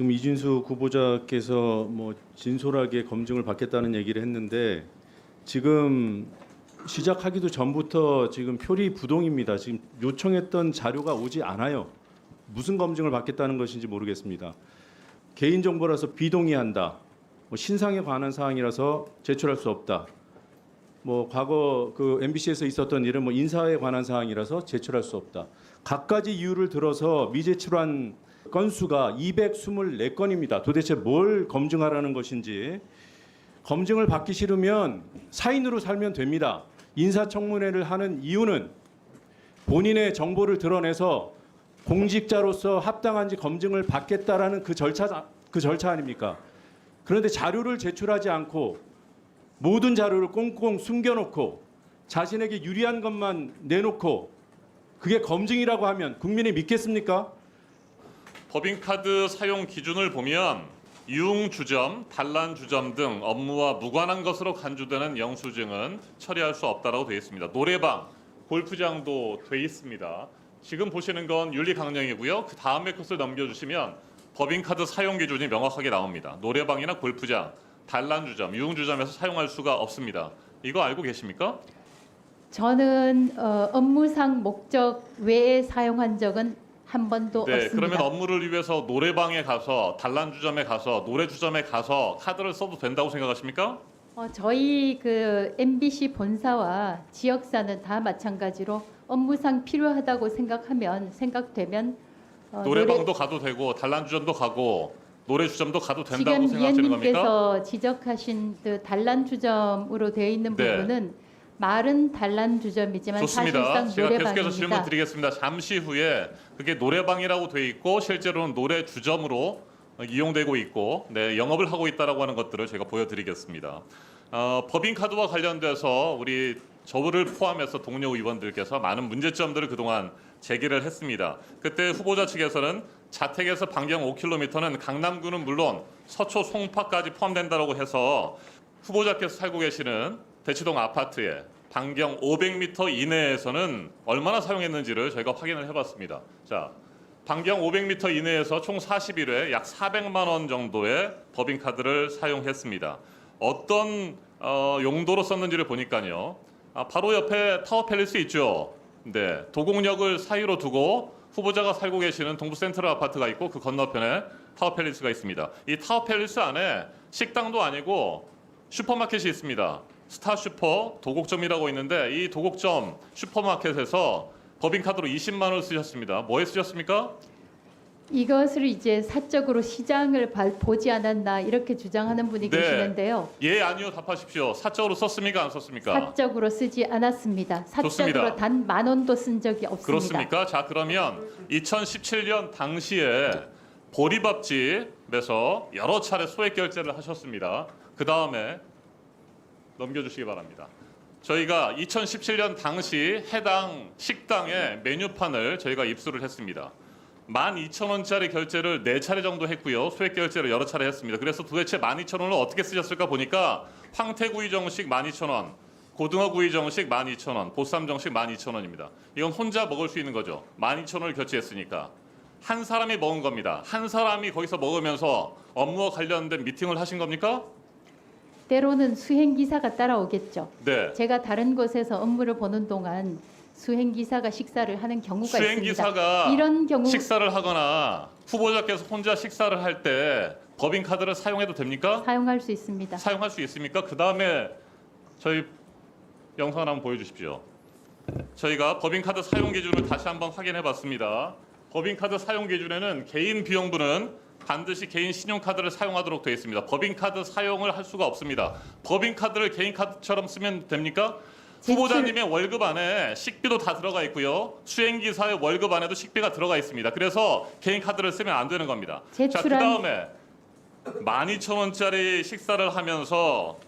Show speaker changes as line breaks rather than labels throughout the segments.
지금 이진수 후보자께서 뭐 진솔하게 검증을 받겠다는 얘기를 했는데 지금 시작하기도 전부터 지금 표리 부동입니다. 지금 요청했던 자료가 오지 않아요. 무슨 검증을 받겠다는 것인지 모르겠습니다. 개인정보라서 비동의한다. 뭐 신상에 관한 사항이라서 제출할 수 없다. 뭐 과거 그 MBC에서 있었던 일은 뭐 인사에 관한 사항이라서 제출할 수 없다. 갖가지 이유를 들어서 미제출한 건수가 224건입니다. 도대체 뭘 검증하라는 것인지. 검증을 받기 싫으면 사인으로 살면 됩니다. 인사청문회를 하는 이유는 본인의 정보를 드러내서 공직자로서 합당한지 검증을 받겠다라는 그 절차 아닙니까? 그런데 자료를 제출하지 않고 모든 자료를 꽁꽁 숨겨놓고 자신에게 유리한 것만 내놓고 그게 검증이라고 하면 국민이 믿겠습니까?
법인카드 사용 기준을 보면 유흥주점, 단란주점 등 업무와 무관한 것으로 간주되는 영수증은 처리할 수 없다고 되어 있습니다. 노래방, 골프장도 돼 있습니다. 지금 보시는 건 윤리 강령이고요. 그 다음에 것을 넘겨주시면 법인카드 사용 기준이 명확하게 나옵니다. 노래방이나 골프장, 단란주점, 유흥주점에서 사용할 수가 없습니다. 이거 알고 계십니까?
저는 업무상 목적 외에 사용한 적은 한 번도
네,
없습니다.
그러면 업무를 위해서 노래방에 가서 단란주점에 가서 노래주점에 가서 카드를 써도 된다고 생각하십니까?
저희 그 MBC 본사와 지역사는 다 마찬가지로 업무상 필요하다고 생각되면
노래방도 가도 되고 단란주점도 가고 노래주점도 가도 된다고
지금
생각하시는 겁니까?
위원님께서 지적하신 그 단란주점으로 되어 있는
네.
부분은 말은 단란주점이지만
좋습니다.
사실상
제가 계속해서 질문
노래방입니다.
드리겠습니다. 잠시 후에 그게 노래방이라고 돼 있고 실제로는 노래주점으로 이용되고 있고 영업을 하고 있다라고 하는 것들을 제가 보여드리겠습니다. 법인카드와 관련돼서 우리 저를 포함해서 동료 의원들께서 많은 문제점들을 그동안 제기를 했습니다. 그때 후보자 측에서는 자택에서 반경 5km는 강남구는 물론 서초 송파까지 포함된다고 해서 후보자께서 살고 계시는 대치동 아파트에 반경 500m 이내에서는 얼마나 사용했는지를 저희가 확인을 해봤습니다. 자, 반경 500m 이내에서 총 40일에 약 400만 원 정도의 법인카드를 사용했습니다. 어떤 용도로 썼는지를 보니까요. 바로 옆에 타워팰리스 있죠. 네, 도곡역을 사이로 두고 후보자가 살고 계시는 동부센트럴 아파트가 있고 그 건너편에 타워팰리스가 있습니다. 이 타워팰리스 안에 식당도 아니고 슈퍼마켓이 있습니다. 스타슈퍼 도곡점이라고 있는데 이 도곡점 슈퍼마켓에서 법인카드로 20만 원을 쓰셨습니다. 뭐에 쓰셨습니까?
이것을 이제 사적으로 시장을 보지 않았나 이렇게 주장하는 분이 계시는데요.
예, 아니요 답하십시오. 사적으로 썼습니까? 안 썼습니까?
사적으로 쓰지 않았습니다. 사적으로
좋습니다.
단 10,000원도 쓴 적이 없습니다.
그렇습니까? 자, 그러면 2017년 당시에 보리밥집에서 여러 차례 소액 결제를 하셨습니다. 그 다음에 넘겨주시기 바랍니다. 저희가 2017년 당시 해당 식당의 메뉴판을 저희가 입수를 했습니다. 12,000원짜리 결제를 4차례 정도 했고요. 소액 결제를 여러 차례 했습니다. 그래서 도대체 12,000원을 어떻게 쓰셨을까 보니까 황태구이 정식 12,000원, 고등어구이 정식 12,000원, 보쌈 정식 12,000원입니다. 이건 혼자 먹을 수 있는 거죠. 12,000원을 결제했으니까. 한 사람이 먹은 겁니다. 한 사람이 거기서 먹으면서 업무와 관련된 미팅을 하신 겁니까?
때로는 수행기사가 따라오겠죠.
네.
제가 다른 곳에서 업무를 보는 동안 수행기사가 식사를 하는 경우가
수행기사가
있습니다. 이런 경우
식사를 하거나 후보자께서 혼자 식사를 할 때 법인카드를 사용해도 됩니까?
사용할 수 있습니다.
사용할 수 있습니까? 그 다음에 저희 영상을 한번 보여주십시오. 저희가 법인카드 사용 기준을 다시 한번 확인해 봤습니다. 법인카드 사용 기준에는 개인 비용분은 반드시 개인 신용카드를 사용하도록 되어 있습니다. 법인카드 사용을 할 수가 없습니다. 법인카드를 개인카드처럼 쓰면 됩니까? 후보자님의 월급 안에 식비도 다 들어가 있고요. 수행기사의 월급 안에도 식비가 들어가 있습니다. 그래서 개인카드를 쓰면 안 되는 겁니다. 자, 그 다음에 12,000원짜리 식사를 하면서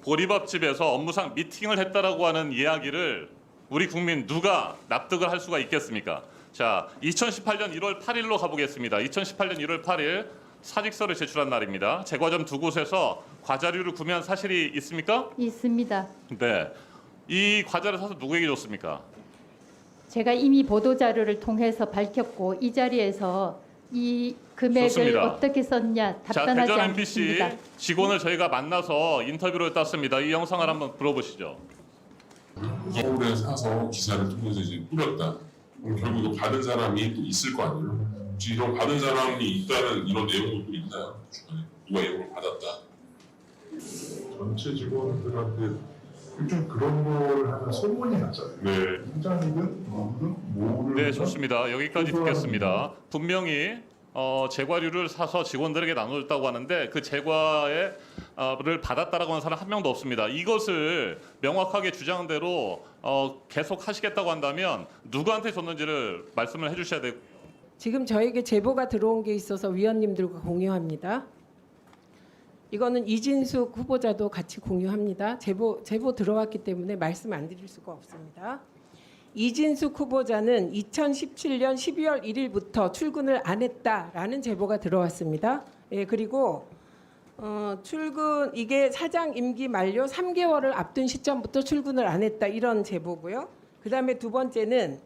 보리밥집에서 업무상 미팅을 했다라고 하는 이야기를 우리 국민 누가 납득을 할 수가 있겠습니까? 자, 2018년 1월 8일로 가보겠습니다. 2018년 1월 8일 사직서를 제출한 날입니다. 제과점 두 곳에서 과자류를 구매한 사실이 있습니까?
있습니다.
네. 이 과자를 사서 누구에게 줬습니까?
제가 이미 보도자료를 통해서 밝혔고 이 자리에서 이 금액을
좋습니다.
어떻게 썼냐
자,
답변하지
대전 MBC
않겠습니다.
직원을 저희가 만나서 인터뷰를 땄습니다. 이 영상을 한번 들어보시죠.
서울에 사서 기사를 통해서 이제 뿌렸다. 그럼 결국 이거 받은 사람이 또 있을 거 아니에요. 혹시 이런 받은 사람이 있다는 이런 내용도 또 있나요? 주변에 누가 이걸 받았다.
전체 직원들한테 좀 그런 걸 하면 소문이 났잖아요.
네.
팀장이든 뭐든 뭐를
네, 좋습니다. 여기까지 듣겠습니다. 분명히 제과류를 사서 직원들에게 나눠줬다고 하는데 그 제과를 받았다라고 하는 사람 한 명도 없습니다. 이것을 명확하게 주장대로 계속 하시겠다고 한다면 누구한테 줬는지를 말씀을 해주셔야 돼요.
지금 저에게 제보가 들어온 게 있어서 위원님들과 공유합니다. 이거는 이진숙 후보자도 같이 공유합니다. 제보 들어왔기 때문에 말씀 안 드릴 수가 없습니다. 이진숙 후보자는 2017년 12월 1일부터 출근을 안 했다라는 제보가 들어왔습니다. 예, 그리고 출근 이게 사장 임기 만료 3개월을 앞둔 시점부터 출근을 안 했다 이런 제보고요. 그다음에 두 번째는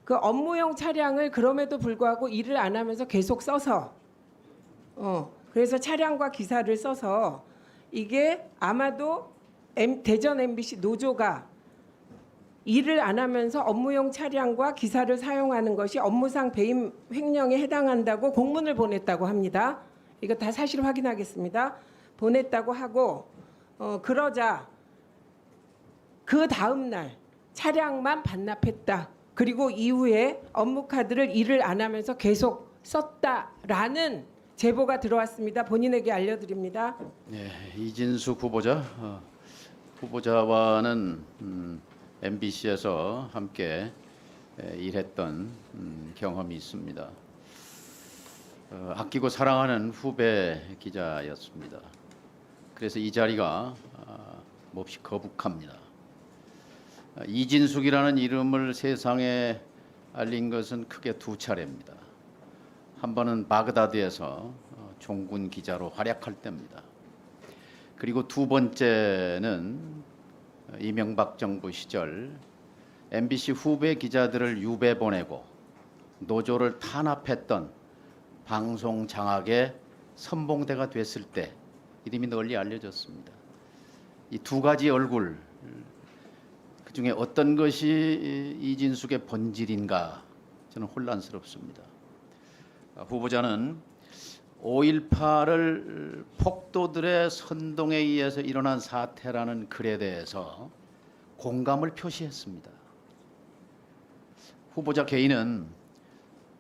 그 업무용 차량을 그럼에도 불구하고 일을 안 하면서 계속 써서 그래서 차량과 기사를 써서 이게 아마도 대전 MBC 노조가 일을 안 하면서 업무용 차량과 기사를 사용하는 것이 업무상 배임 횡령에 해당한다고 공문을 보냈다고 합니다. 이거 다 사실 확인하겠습니다. 보냈다고 하고 그러자 그 다음 날 차량만 반납했다. 그리고 이후에 업무 카드를 일을 안 하면서 계속 썼다라는 제보가 들어왔습니다. 본인에게 알려드립니다.
네, 이진숙 후보자 후보자와는 MBC에서 함께 일했던 경험이 있습니다. 아끼고 사랑하는 후배 기자였습니다. 그래서 이 자리가 몹시 거북합니다. 이진숙이라는 이름을 세상에 알린 것은 크게 두 차례입니다. 한 번은 바그다드에서 종군 기자로 활약할 때입니다. 그리고 두 번째는 이명박 정부 시절 MBC 후배 기자들을 유배 보내고 노조를 탄압했던 방송 장악의 선봉대가 됐을 때 이름이 널리 알려졌습니다. 이 두 가지 얼굴 그중에 어떤 것이 이진숙의 본질인가 저는 혼란스럽습니다. 후보자는 5.18을 폭도들의 선동에 의해서 일어난 사태라는 글에 대해서 공감을 표시했습니다. 후보자 개인은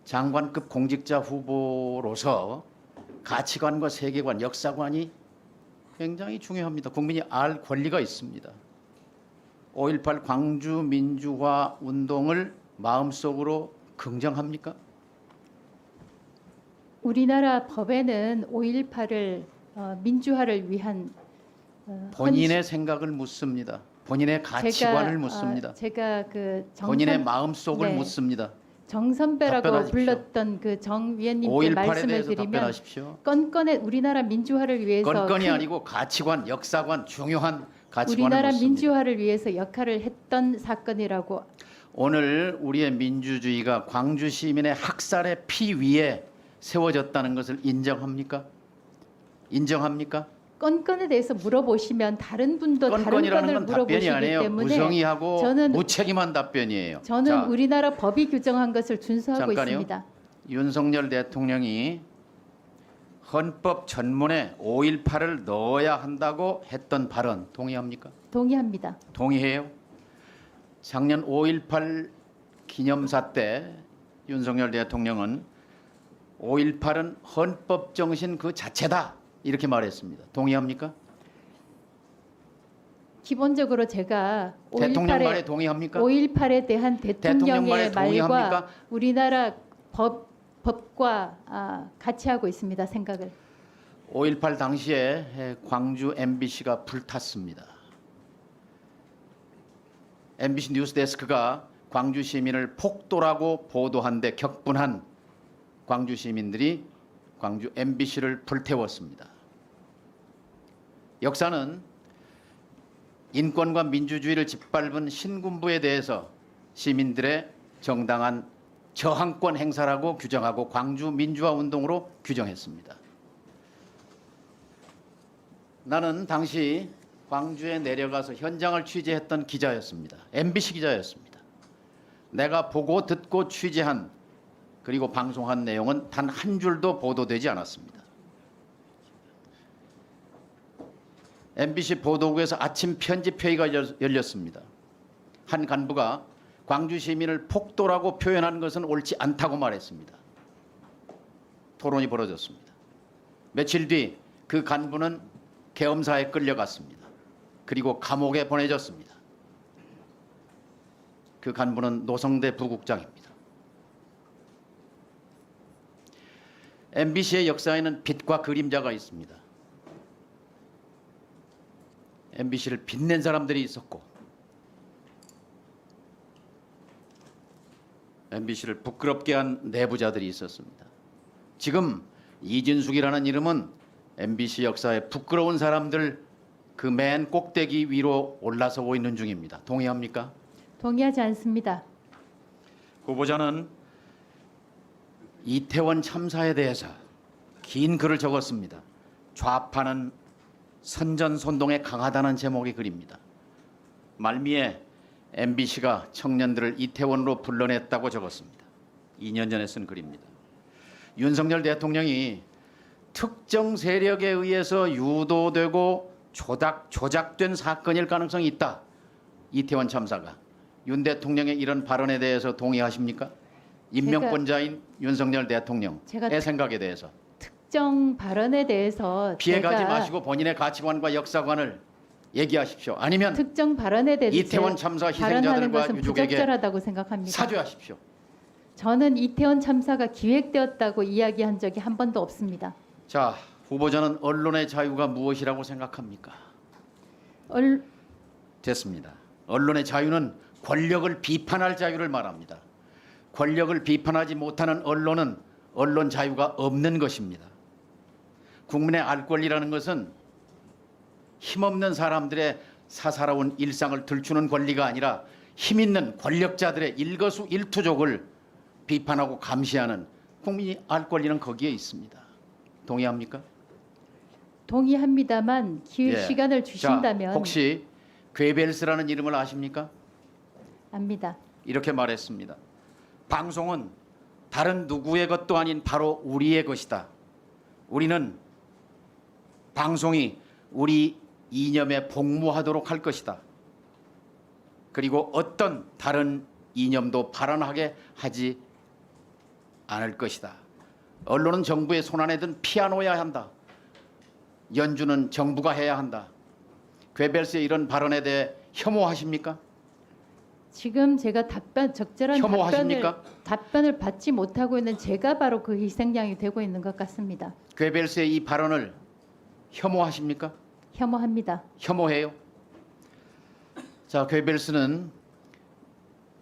장관급 공직자 후보로서 가치관과 세계관, 역사관이 굉장히 중요합니다. 국민이 알 권리가 있습니다. 5.18 광주 민주화 운동을 마음속으로 긍정합니까?
우리나라 법에는 5.18을 민주화를 위한
본인의 생각을 묻습니다. 본인의 가치관을 묻습니다.
제가 그
본인의 마음속을
네.
묻습니다.
정선배라고
답변하십시오.
불렀던 그 정 위원님께
5.18에
말씀을
대해서
드리면
답변하십시오.
건건의 우리나라 민주화를 위해서
건건이
큰
아니고 가치관, 역사관, 중요한 가치관을
우리나라
묻습니다.
민주화를 위해서 역할을 했던 사건이라고.
오늘 우리의 민주주의가 광주 시민의 학살의 피 위에 세워졌다는 것을 인정합니까? 인정합니까?
건건에 대해서 물어보시면 다른 분도 다른
건건이라는
건을
건 답변이
물어보시기
아니에요.
때문에
무성의하고
저는
무책임한 답변이에요.
저는
자,
우리나라 법이 규정한 것을 준수하고
잠깐요.
있습니다.
윤석열 대통령이 헌법 전문에 5.18을 넣어야 한다고 했던 발언 동의합니까?
동의합니다.
동의해요? 작년 5.18 기념사 때 윤석열 대통령은 5.18은 헌법 정신 그 자체다 이렇게 말했습니다. 동의합니까?
기본적으로 제가
대통령
5.18에
말에 동의합니까?
5.18에 대한
대통령 말에
대통령의 말과
동의합니까?
우리나라 법과 같이 하고 있습니다. 생각을.
5.18 당시에 광주 MBC가 불탔습니다. MBC 뉴스데스크가 광주 시민을 폭도라고 보도한 데 격분한 광주 시민들이 광주 MBC를 불태웠습니다. 역사는 인권과 민주주의를 짓밟은 신군부에 대해서 시민들의 정당한 저항권 행사라고 규정하고 광주 민주화 운동으로 규정했습니다. 나는 당시 광주에 내려가서 현장을 취재했던 기자였습니다. MBC 기자였습니다. 내가 보고 듣고 취재한 그리고 방송한 내용은 단 한 줄도 보도되지 않았습니다. MBC 보도국에서 아침 편집회의가 열렸습니다. 한 간부가 광주 시민을 폭도라고 표현한 것은 옳지 않다고 말했습니다. 토론이 벌어졌습니다. 며칠 뒤 그 간부는 계엄사에 끌려갔습니다. 그리고 감옥에 보내졌습니다. 그 간부는 노성대 부국장입니다. MBC의 역사에는 빛과 그림자가 있습니다. MBC를 빛낸 사람들이 있었고 MBC를 부끄럽게 한 내부자들이 있었습니다. 지금 이진숙이라는 이름은 MBC 역사에 부끄러운 사람들 그 맨 꼭대기 위로 올라서고 있는 중입니다. 동의합니까?
동의하지 않습니다.
후보자는 이태원 참사에 대해서 긴 글을 적었습니다. 좌파는 선전선동에 강하다는 제목의 글입니다. 말미에 MBC가 청년들을 이태원으로 불러냈다고 적었습니다. 2년 전에 쓴 글입니다. 윤석열 대통령이 특정 세력에 의해서 유도되고 조작된 사건일 가능성이 있다. 이태원 참사가. 윤 대통령의 이런 발언에 대해서 동의하십니까? 임명권자인 윤석열 대통령의 생각에 대해서.
특정 발언에 대해서
피해가지
제가
마시고 본인의 가치관과 역사관을 얘기하십시오. 아니면
특정 발언에 대해서
이태원 참사
발언하는
희생자들과
것은
유족에게
부적절하다고 생각합니다.
사죄하십시오.
저는 이태원 참사가 기획되었다고 이야기한 적이 한 번도 없습니다.
자, 후보자는 언론의 자유가 무엇이라고 생각합니까? 됐습니다. 언론의 자유는 권력을 비판할 자유를 말합니다. 권력을 비판하지 못하는 언론은 언론 자유가 없는 것입니다. 국민의 알 권리라는 것은 힘없는 사람들의 사사로운 일상을 들추는 권리가 아니라 힘있는 권력자들의 일거수일투족을 비판하고 감시하는 국민이 알 권리는 거기에 있습니다. 동의합니까?
동의합니다만 시간을 주신다면.
자, 혹시 괴벨스라는 이름을 아십니까?
압니다.
이렇게 말했습니다. 방송은 다른 누구의 것도 아닌 바로 우리의 것이다. 우리는 방송이 우리 이념에 복무하도록 할 것이다. 그리고 어떤 다른 이념도 발언하게 하지 않을 것이다. 언론은 정부의 손안에 든 피아노여야 한다. 연주는 정부가 해야 한다. 괴벨스의 이런 발언에 대해 혐오하십니까?
지금 제가 적절한
혐오하십니까?
답변을 받지 못하고 있는 제가 바로 그 희생양이 되고 있는 것 같습니다.
괴벨스의 이 발언을 혐오하십니까?
혐오합니다.
혐오해요. 자, 괴벨스는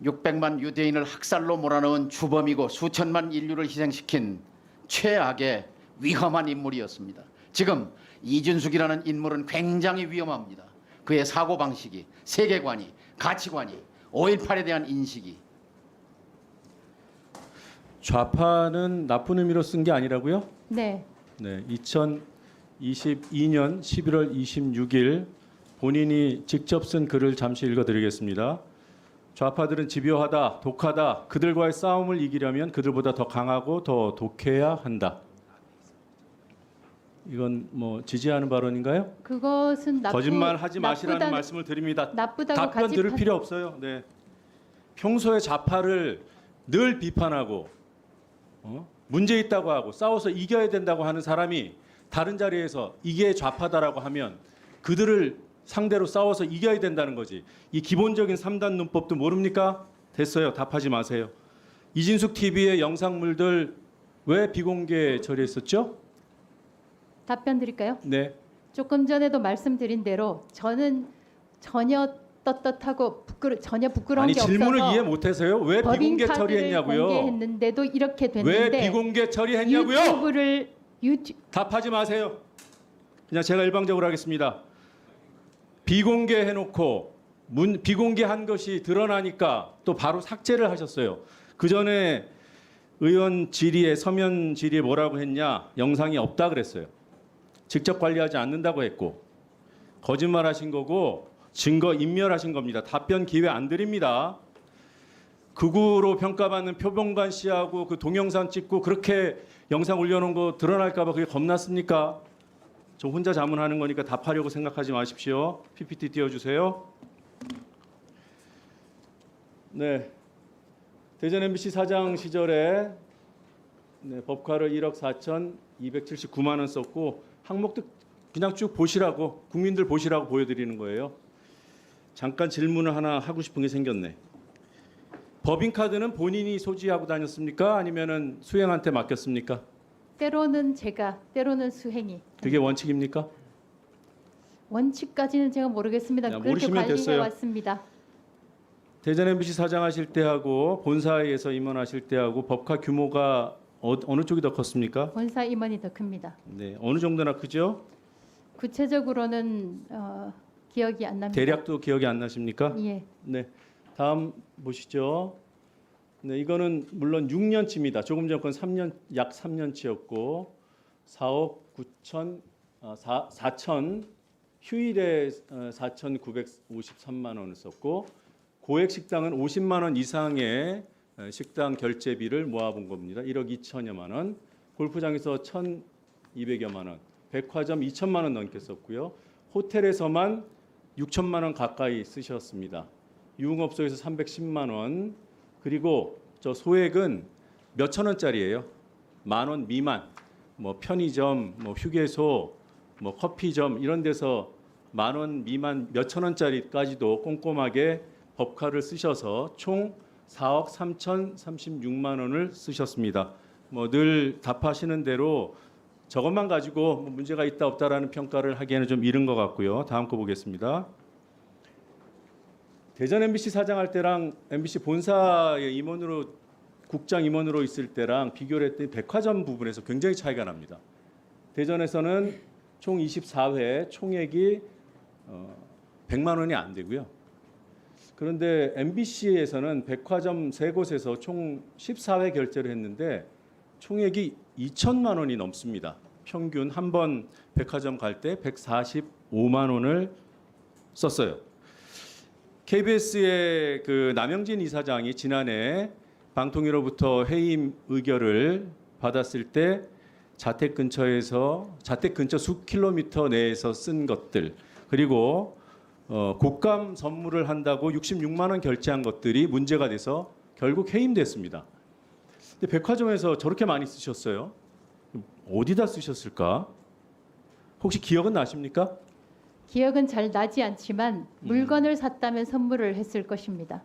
600만 유대인을 학살로 몰아넣은 주범이고 수천만 인류를 희생시킨 최악의 위험한 인물이었습니다. 지금 이준숙이라는 인물은 굉장히 위험합니다. 그의 사고방식이, 세계관이, 가치관이, 5.18에 대한 인식이.
좌파는 나쁜 의미로 쓴 게 아니라고요?
네.
네, 2022년 11월 26일 본인이 직접 쓴 글을 잠시 읽어드리겠습니다. 좌파들은 집요하다, 독하다. 그들과의 싸움을 이기려면 그들보다 더 강하고 더 독해야 한다. 이건 뭐 지지하는 발언인가요?
그것은
거짓말하지 마시라는 말씀을 드립니다.
나쁘다고
답변 들을 필요 없어요. 네. 평소에 좌파를 늘 비판하고 문제 있다고 하고 싸워서 이겨야 된다고 하는 사람이 다른 자리에서 이게 좌파다라고 하면 그들을 상대로 싸워서 이겨야 된다는 거지. 이 기본적인 3단 논법도 모릅니까? 됐어요. 답하지 마세요. 이진숙 TV의 영상물들 왜 비공개 처리했었죠?
답변 드릴까요?
네.
조금 전에도 말씀드린 대로 저는 전혀 떳떳하고 전혀 부끄러운
아니
게
질문을
없어서
이해 못해서요. 왜 비공개
법인카드를
처리했냐고요?
공개했는데도 이렇게
왜
됐는데
비공개 처리했냐고요?
유튜브
답하지 마세요. 그냥 제가 일방적으로 하겠습니다. 비공개해놓고 비공개한 것이 드러나니까 또 바로 삭제를 하셨어요. 그 전에 의원 질의에 서면 질의에 뭐라고 했냐? 영상이 없다 그랬어요. 직접 관리하지 않는다고 했고 거짓말하신 거고 증거 인멸하신 겁니다. 답변 기회 안 드립니다. 극우로 평가받는 표범관 씨하고 그 동영상 찍고 그렇게 영상 올려놓은 거 드러날까봐 그게 겁났습니까? 저 혼자 자문하는 거니까 답하려고 생각하지 마십시오. PPT 띄워주세요. 네, 대전 MBC 사장 시절에 법카를 1억 4,279만 원 썼고 항목도 그냥 쭉 보시라고 국민들 보시라고 보여드리는 거예요. 잠깐 질문을 하나 하고 싶은 게 생겼네. 법인카드는 본인이 소지하고 다녔습니까? 아니면은 수행한테 맡겼습니까?
때로는 제가, 때로는 수행이.
그게 원칙입니까?
원칙까지는 제가 모르겠습니다.
야,
그렇게
모르시면
관리해
됐어요.
왔습니다.
대전 MBC 사장하실 때하고 본사에서 임원하실 때하고 법카 규모가 어느 쪽이 더 컸습니까?
본사 임원이 더 큽니다.
네, 어느 정도나 크죠?
구체적으로는 기억이 안 납니다.
대략도 기억이 안 나십니까?
예.
네, 다음 보시죠. 네, 이거는 물론 6년치입니다. 조금 전 건 3년, 약 3년치였고 4억 4천 휴일에 4,953만 원을 썼고 고액 식당은 50만 원 이상의 식당 결제비를 모아본 겁니다. 1억 2천여만 원. 골프장에서 1,200여만 원. 백화점 2천만 원 넘게 썼고요. 호텔에서만 6천만 원 가까이 쓰셨습니다. 유흥업소에서 310만 원. 그리고 저 소액은 몇천 원짜리예요. 10,000원 미만. 뭐 편의점, 뭐 휴게소, 뭐 커피점 이런 데서 10,000원 미만 몇천 원짜리까지도 꼼꼼하게 법카를 쓰셔서 총 4억 3,036만 원을 쓰셨습니다. 뭐 늘 답하시는 대로 저것만 가지고 뭐 문제가 있다 없다라는 평가를 하기에는 좀 이른 것 같고요. 다음 거 보겠습니다. 대전 MBC 사장할 때랑 MBC 본사의 임원으로 국장 임원으로 있을 때랑 비교를 했더니 백화점 부분에서 굉장히 차이가 납니다. 대전에서는 총 24회 총액이 100만 원이 안 되고요. 그런데 MBC에서는 백화점 3곳에서 총 14회 결제를 했는데 총액이 2천만 원이 넘습니다. 평균 한 번 백화점 갈 때 145만 원을 썼어요. KBS의 그 남영진 이사장이 지난해 방통위로부터 해임 의결을 받았을 때 자택 근처 수 킬로미터 내에서 쓴 것들 그리고 곡감 선물을 한다고 66만 원 결제한 것들이 문제가 돼서 결국 해임됐습니다. 근데 백화점에서 저렇게 많이 쓰셨어요. 어디다 쓰셨을까? 혹시 기억은 나십니까?
기억은 잘 나지 않지만 물건을 샀다면 선물을 했을 것입니다.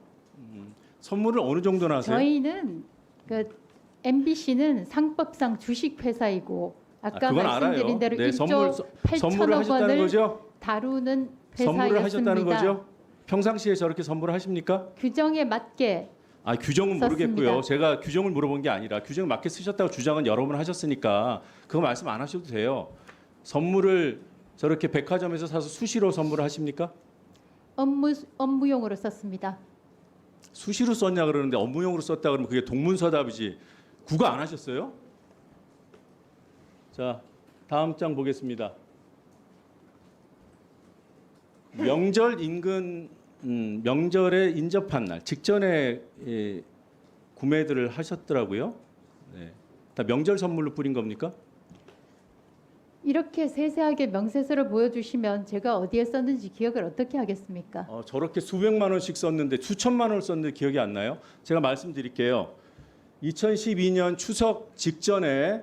선물을 어느 정도나 하세요?
저희는 그 MBC는 상법상 주식 회사이고 아까
그건
말씀드린
알아요.
대로
네,
1조
선물을
8천억
하셨다는
원을
거죠?
다루는
선물을 하셨다는
회사였습니다.
거죠? 평상시에 저렇게 선물을 하십니까?
규정에 맞게
규정은
썼습니다.
모르겠고요. 제가 규정을 물어본 게 아니라 규정에 맞게 쓰셨다고 주장은 여러 번 하셨으니까 그거 말씀 안 하셔도 돼요. 선물을 저렇게 백화점에서 사서 수시로 선물을 하십니까?
업무용으로 썼습니다.
수시로 썼냐 그러는데 업무용으로 썼다 그러면 그게 동문서답이지. 국어 안 하셨어요? 자, 다음 장 보겠습니다. 명절 인근 명절에 인접한 날 직전에 구매들을 하셨더라고요. 네. 다 명절 선물로 뿌린 겁니까?
이렇게 세세하게 명세서를 보여주시면 제가 어디에 썼는지 기억을 어떻게 하겠습니까?
저렇게 수백만 원씩 썼는데 수천만 원을 썼는데 기억이 안 나요? 제가 말씀드릴게요. 2012년 추석 직전에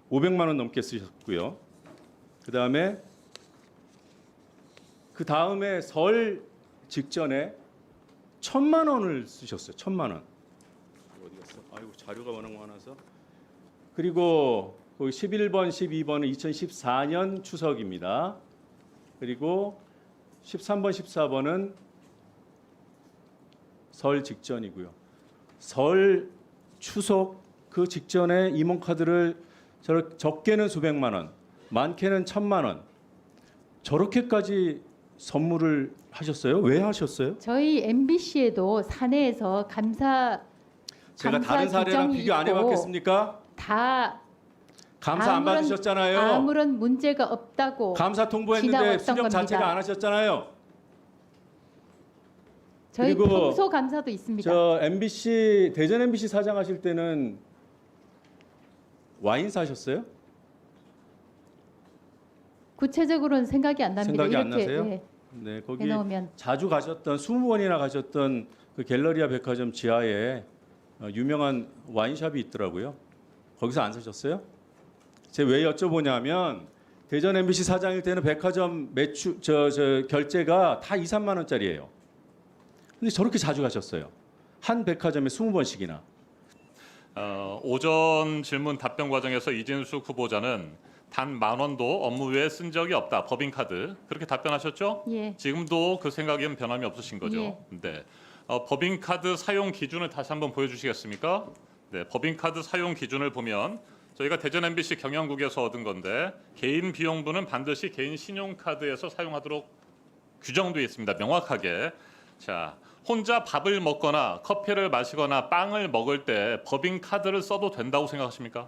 500만 원 넘게 쓰셨고요. 그 다음에 설 직전에 1,000만 원을 쓰셨어요. 1,000만 원. 어디 갔어? 아이고 자료가 워낙 많아서. 그리고 11번, 12번은 2014년 추석입니다. 그리고 13번, 14번은 설 직전이고요. 설, 추석 그 직전에 임원카드를 적게는 수백만 원, 많게는 1,000만 원 저렇게까지 선물을 하셨어요? 왜 하셨어요?
저희 MBC에도 사내에서 감사
제가
감사
다른 사례랑
규정이
비교 안
있고
해봤겠습니까?
다
감사 안
아무런-
받으셨잖아요.
아무런 문제가 없다고
감사 통보했는데
지나왔던
수령 자체가
겁니다.
안 하셨잖아요.
저희
그리고
평소 감사도 있습니다.
저 MBC 대전 MBC 사장 하실 때는 와인 사셨어요?
구체적으로는 생각이 안 납니다.
생각이 안
이렇게
나세요?
예,
네, 거기
해놓으면
자주 가셨던 20번이나 가셨던 그 갤러리아 백화점 지하에 유명한 와인샵이 있더라고요. 거기서 안 사셨어요? 제가 왜 여쭤보냐면 대전 MBC 사장일 때는 백화점 매출 저 결제가 다 2, 3만 원짜리예요. 근데 저렇게 자주 가셨어요. 한 백화점에 20번씩이나.
오전 질문 답변 과정에서 이진숙 후보자는 단 10,000원도 업무 외에 쓴 적이 없다. 법인카드 그렇게 답변하셨죠?
예.
지금도 그 생각에는 변함이 없으신 거죠?
예.
네. 법인카드 사용 기준을 다시 한번 보여주시겠습니까? 네, 법인카드 사용 기준을 보면 저희가 대전 MBC 경영국에서 얻은 건데 개인 비용분은 반드시 개인 신용카드에서 사용하도록 규정되어 있습니다. 명확하게. 자, 혼자 밥을 먹거나 커피를 마시거나 빵을 먹을 때 법인카드를 써도 된다고 생각하십니까?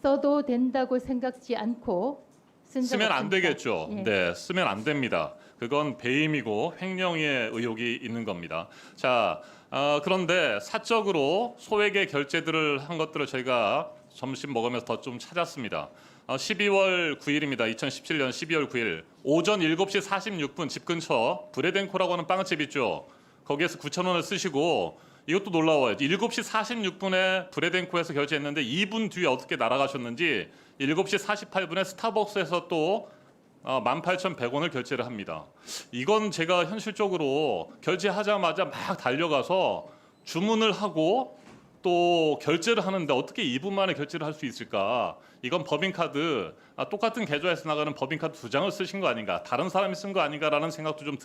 써도 된다고 생각지 않고 쓴 적
쓰면 안
없습니다.
되겠죠.
예.
네, 쓰면 안 됩니다. 그건 배임이고 횡령의 의혹이 있는 겁니다. 자, 그런데 사적으로 소액의 결제들을 한 것들을 저희가 점심 먹으면서 더 좀 찾았습니다. 12월 9일입니다. 2017년 12월 9일 오전 7시 46분 집 근처 브레덴코라고 하는 빵집 있죠. 거기에서 9,000원을 쓰시고 이것도 놀라워요. 7시 46분에 브레덴코에서 결제했는데 2분 뒤에 어떻게 날아가셨는지 7시 48분에 스타벅스에서 또 18,100원을 결제를 합니다. 이건 제가 현실적으로 결제하자마자 막 달려가서 주문을 하고 또 결제를 하는데 어떻게 2분 만에 결제를 할 수 있을까? 이건 법인카드 똑같은 계좌에서 나가는 법인카드 2장을 쓰신 거 아닌가? 다른 사람이 쓴 거 아닌가라는 생각도 좀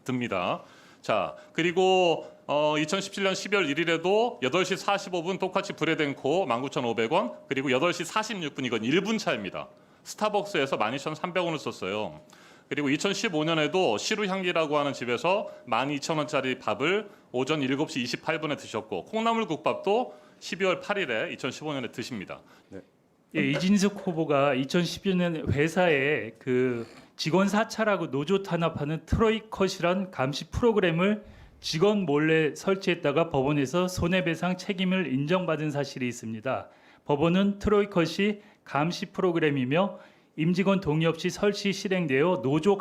듭니다. 자, 그리고 2017년 12월 1일에도 8시 45분 똑같이 브레덴코 19,500원 그리고 8시 46분 이건 1분 차입니다. 스타벅스에서 12,300원을 썼어요. 그리고 2015년에도 시루향기라고 하는 집에서 12,000원짜리 밥을 오전 7시 28분에 드셨고 콩나물국밥도 12월 8일에 2015년에 드십니다.
예, 이진숙 후보가 2012년 회사에 그 직원 사찰하고 노조 탄압하는 트로이컷이란 감시 프로그램을 직원 몰래 설치했다가 법원에서 손해배상 책임을 인정받은 사실이 있습니다. 법원은 트로이컷이 감시 프로그램이며 임직원 동의 없이 설치 실행되어 노조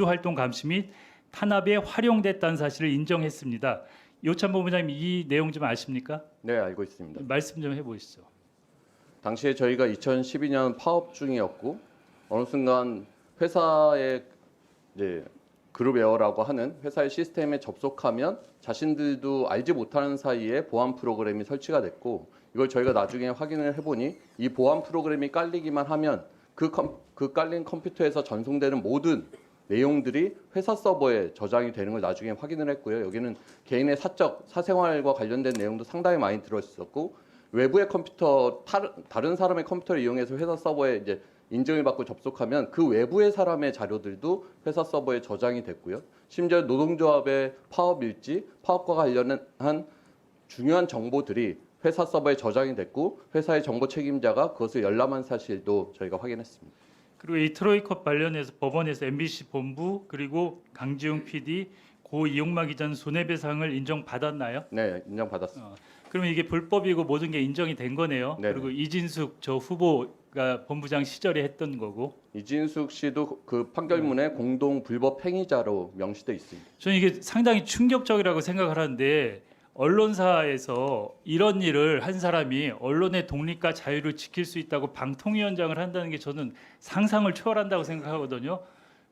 활동 감시 및 탄압에 활용됐다는 사실을 인정했습니다. 요찬 본부장님 이 내용 좀 아십니까?
네, 알고 있습니다.
말씀 좀 해보시죠.
당시에 저희가 2012년 파업 중이었고 어느 순간 회사의 이제 그룹웨어라고 하는 회사의 시스템에 접속하면 자신들도 알지 못하는 사이에 보안 프로그램이 설치가 됐고 이걸 저희가 나중에 확인을 해보니 이 보안 프로그램이 깔리기만 하면 그 깔린 컴퓨터에서 전송되는 모든 내용들이 회사 서버에 저장이 되는 걸 나중에 확인을 했고요. 여기는 개인의 사적 사생활과 관련된 내용도 상당히 많이 들어있었고 외부의 컴퓨터 다른 사람의 컴퓨터를 이용해서 회사 서버에 이제 인증을 받고 접속하면 그 외부의 사람의 자료들도 회사 서버에 저장이 됐고요. 심지어 노동조합의 파업 일지, 파업과 관련한 중요한 정보들이 회사 서버에 저장이 됐고 회사의 정보 책임자가 그것을 열람한 사실도 저희가 확인했습니다.
그리고 이 트로이컷 관련해서 법원에서 MBC 본부 그리고 강지용 PD 고 이용마 기자는 손해배상을 인정받았나요?
네, 인정받았습니다.
그러면 이게 불법이고 모든 게 인정이 된 거네요.
네네.
그리고 이진숙 저 후보가 본부장 시절에 했던 거고.
이진숙 씨도 그 판결문에 공동 불법 행위자로 명시돼 있습니다.
저는 이게 상당히 충격적이라고 생각을 하는데 언론사에서 이런 일을 한 사람이 언론의 독립과 자유를 지킬 수 있다고 방통위원장을 한다는 게 저는 상상을 초월한다고 생각하거든요.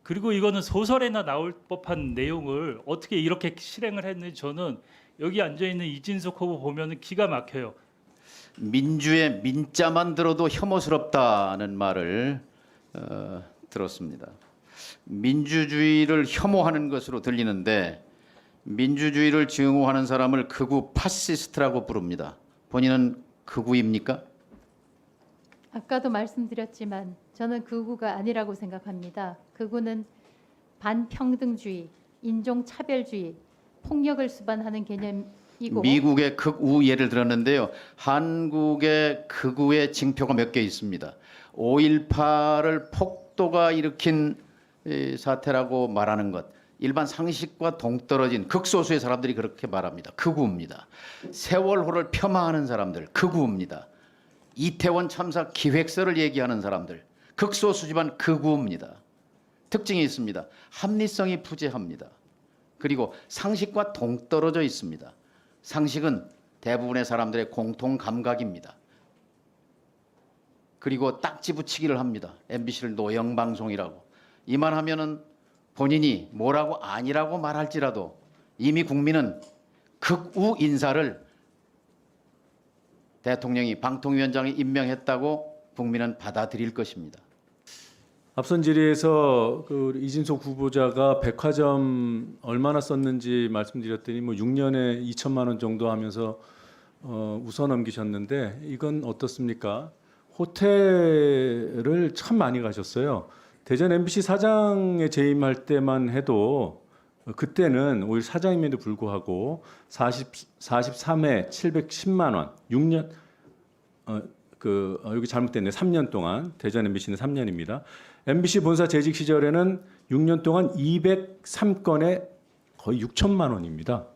그리고 이거는 소설에나 나올 법한 내용을 어떻게 이렇게 실행을 했는지 저는 여기 앉아 있는 이진숙 후보 보면은 기가 막혀요.
민주의 민자만 들어도 혐오스럽다는 말을 들었습니다. 민주주의를 혐오하는 것으로 들리는데 민주주의를 증오하는 사람을 극우 파시스트라고 부릅니다. 본인은 극우입니까?
아까도 말씀드렸지만 저는 극우가 아니라고 생각합니다. 극우는 반평등주의, 인종차별주의, 폭력을 수반하는 개념 이거
미국의 극우 예를 들었는데요. 한국의 극우의 징표가 몇 개 있습니다. 5.18을 폭도가 일으킨 사태라고 말하는 것. 일반 상식과 동떨어진 극소수의 사람들이 그렇게 말합니다. 극우입니다. 세월호를 폄하하는 사람들 극우입니다. 이태원 참사 기획서를 얘기하는 사람들 극소수지만 극우입니다. 특징이 있습니다. 합리성이 부재합니다. 그리고 상식과 동떨어져 있습니다. 상식은 대부분의 사람들의 공통 감각입니다. 그리고 딱지 붙이기를 합니다. MBC를 노영 방송이라고. 이만하면은 본인이 뭐라고 아니라고 말할지라도 이미 국민은 극우 인사를 대통령이 방통위원장이 임명했다고 국민은 받아들일 것입니다.
앞선 질의에서 그 이진석 후보자가 백화점 얼마나 썼는지 말씀드렸더니 뭐 6년에 2천만 원 정도 하면서 웃어 넘기셨는데 이건 어떻습니까? 호텔을 참 많이 가셨어요. 대전 MBC 사장에 재임할 때만 해도 그때는 오히려 사장임에도 불구하고 43회 710만 원, 6년 여기 잘못됐네. 3년 동안 대전 MBC는 3년입니다. MBC 본사 재직 시절에는 6년 동안 203건에 거의 6천만 원입니다.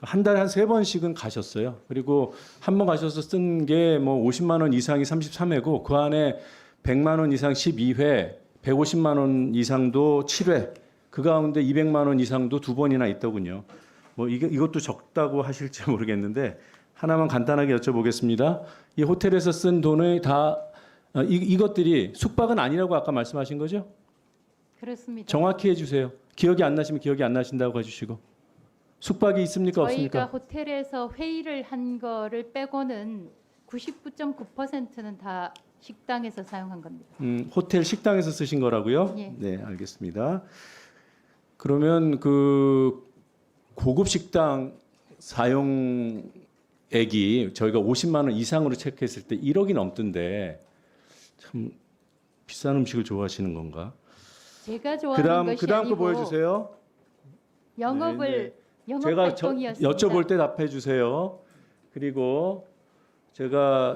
한 달에 한 3번씩은 가셨어요. 그리고 한 번 가셔서 쓴 게 뭐 50만 원 이상이 33회고 그 안에 100만 원 이상 12회, 150만 원 이상도 7회, 그 가운데 200만 원 이상도 2번이나 있더군요. 뭐 이것도 적다고 하실지 모르겠는데 하나만 간단하게 여쭤보겠습니다. 이 호텔에서 쓴 돈을 다 이것들이 숙박은 아니라고 아까 말씀하신 거죠?
그렇습니다.
정확히 해주세요. 기억이 안 나시면 기억이 안 나신다고 해주시고 숙박이 있습니까
저희가
없습니까?
호텔에서 회의를 한 거를 빼고는 99.9%는 다 식당에서 사용한 겁니다.
호텔 식당에서 쓰신 거라고요?
예.
네, 알겠습니다. 그러면 그 고급 식당 사용액이 저희가 50만 원 이상으로 체크했을 때 1억이 넘던데 참 비싼 음식을 좋아하시는 건가?
제가 좋아하는 것이
그다음 거
아니고
보여주세요.
영업을 영업
제가
활동이었습니다.
여쭤볼 때 답해 주세요. 그리고 제가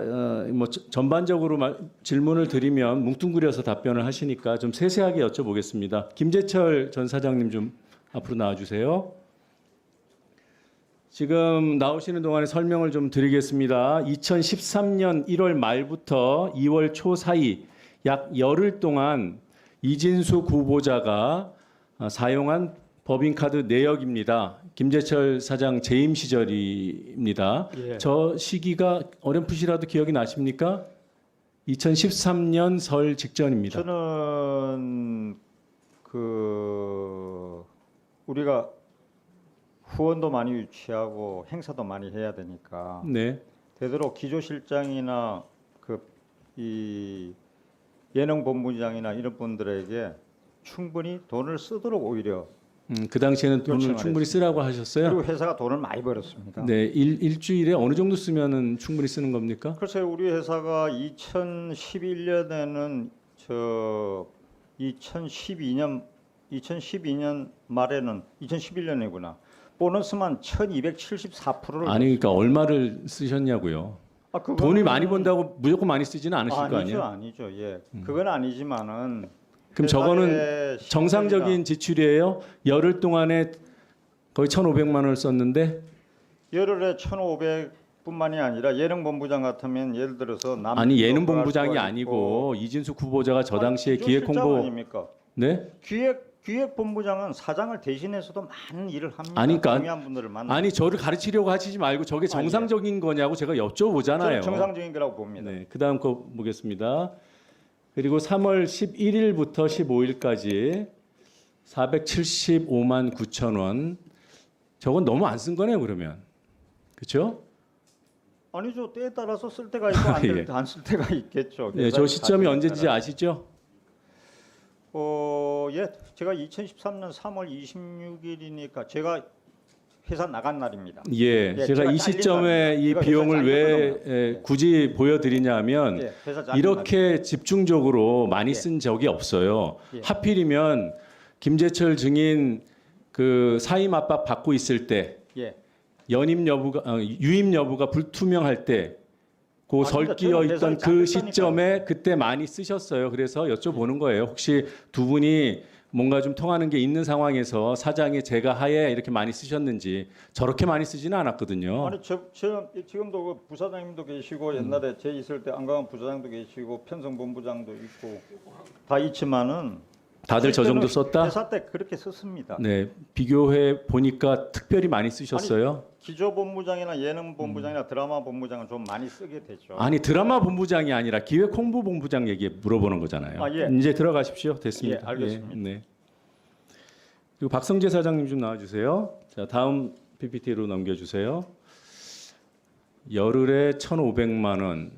뭐 전반적으로 질문을 드리면 뭉뚱그려서 답변을 하시니까 좀 세세하게 여쭤보겠습니다. 김재철 전 사장님 좀 앞으로 나와 주세요. 지금 나오시는 동안에 설명을 좀 드리겠습니다. 2013년 1월 말부터 2월 초 사이 약 열흘 동안 이진숙 후보자가 사용한 법인카드 내역입니다. 김재철 사장 재임 시절입니다.
예.
저 시기가 어렴풋이라도 기억이 나십니까? 2013년 설 직전입니다.
저는 우리가 후원도 많이 유치하고 행사도 많이 해야 되니까
네.
되도록 기조실장이나 이 예능본부장이나 이런 분들에게 충분히 돈을 쓰도록 오히려
그 당시에는 돈을
요청을
충분히 쓰라고 하셨어요?
그리고 회사가 돈을 많이 벌었습니다.
네, 일주일에 어느 정도 쓰면은 충분히 쓰는 겁니까?
글쎄요, 우리 회사가 2011년에는 2012년 말에는 2011년이구나. 보너스만 1,274%를
아니 그러니까 얼마를 쓰셨냐고요. 돈이 많이 번다고 무조건 많이 쓰지는 않으실 거 아니에요?
아니죠. 예. 그건 아니지만은
그럼 저거는
회사의
정상적인 지출이에요? 열흘 동안에 거의 1,500만 원을 썼는데
열흘에 1,500뿐만이 아니라 예능본부장 같으면 예를 들어서
아니 예능본부장이 아니고 이진숙 후보자가 저 당시에 기획홍보
아닙니까?
네?
기획본부장은 사장을 대신해서도 많은 일을 합니다.
아니, 그러니까
중요한 분들을 만나.
아니 저를 가르치려고 하시지 말고 저게 정상적인 거냐고 제가 여쭤보잖아요.
저는 정상적인 거라고 봅니다.
네, 그다음 거 보겠습니다. 그리고 3월 11일부터 15일까지 475만 9천 원. 저건 너무 안 쓴 거네요, 그러면. 그렇죠?
아니죠. 때에 따라서 쓸 때가 있고
예.
안 쓸 때가 있겠죠.
네, 저 시점이 언제인지 아시죠?
예. 제가 2013년 3월 26일이니까 제가 회사 나간 날입니다.
예,
예,
제가 이 시점에 이
제가
비용을
회사
왜
잘리거든요.
굳이 보여드리냐면
예, 회사 잘린
이렇게 집중적으로 많이
예.
쓴 적이 없어요.
예.
하필이면 김재철 증인 그 사임 압박 받고 있을 때
예.
연임 여부가 유임 여부가 불투명할 때 그
아닙니다.
설끼어
저는
있던
대상이
그
잘됐다니까요.
시점에 그때 많이 쓰셨어요. 그래서 여쭤보는 거예요. 혹시 두 분이 뭔가 좀 통하는 게 있는 상황에서 사장이 제가 하에 이렇게 많이 쓰셨는지. 저렇게 많이 쓰지는 않았거든요.
아니 지금도 그 부사장님도 계시고 옛날에 제 있을 때 안강원 부사장도 계시고 편성본부장도 있고 다 있지만은
다들 저 정도 썼다?
회사 때 그렇게 썼습니다.
네, 비교해 보니까 특별히 많이 쓰셨어요.
기조본부장이나 예능본부장이나 드라마 본부장은 좀 많이 쓰게 되죠.
아니 드라마 본부장이 아니라 기획홍보본부장 얘기 물어보는 거잖아요.
아, 예.
이제 들어가십시오. 됐습니다.
예, 알겠습니다.
네. 그리고 박성재 사장님 좀 나와주세요. 자, 다음 PPT로 넘겨주세요. 열흘에 1,500만 원,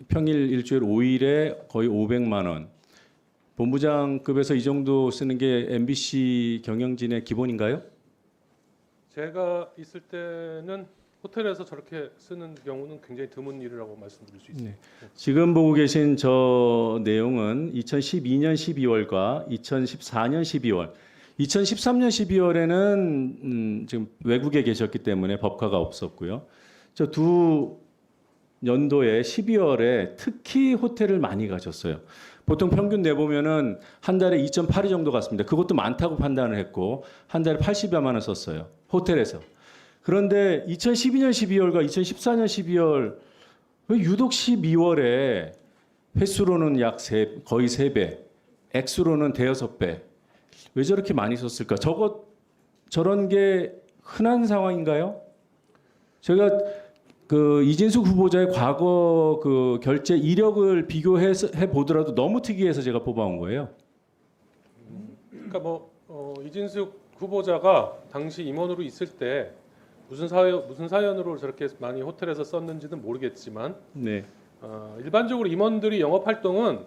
평일 일주일 5일에 거의 500만 원. 본부장급에서 이 정도 쓰는 게 MBC 경영진의 기본인가요?
제가 있을 때는 호텔에서 저렇게 쓰는 경우는 굉장히 드문 일이라고 말씀드릴 수 있습니다.
네. 지금 보고 계신 저 내용은 2012년 12월과 2014년 12월. 2013년 12월에는 지금 외국에 계셨기 때문에 법화가 없었고요. 저 두 연도에 12월에 특히 호텔을 많이 가셨어요. 보통 평균 내보면은 한 달에 2.8회 정도 갔습니다. 그것도 많다고 판단을 했고 한 달에 80여만 원 썼어요. 호텔에서. 그런데 2012년 12월과 2014년 12월 왜 유독 12월에 횟수로는 거의 3배, 액수로는 대여섯 배. 왜 저렇게 많이 썼을까? 저런 게 흔한 상황인가요? 제가 그 이진숙 후보자의 과거 그 결제 이력을 비교해 보더라도 너무 특이해서 제가 뽑아온 거예요.
그러니까 이진숙 후보자가 당시 임원으로 있을 때 무슨 사연으로 저렇게 많이 호텔에서 썼는지는 모르겠지만
네.
일반적으로 임원들이 영업 활동은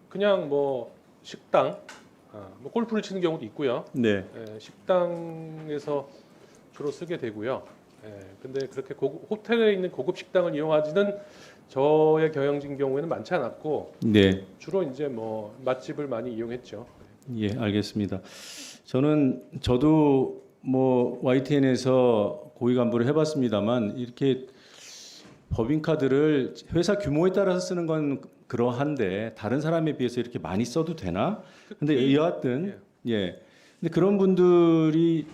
그냥 식당, 골프를 치는 경우도 있고요.
네.
식당에서 주로 쓰게 되고요. 근데 그렇게 호텔에 있는 고급 식당을 이용하지는 저의 경영진 경우에는 많지 않았고
네.
주로 이제 맛집을 많이 이용했죠.
예, 알겠습니다. 저도 YTN에서 고위 간부를 해봤습니다만 이렇게 법인카드를 회사 규모에 따라서 쓰는 건 그러한데 다른 사람에 비해서 이렇게 많이 써도 되나? 근데 여하튼 예. 근데 그런 분들이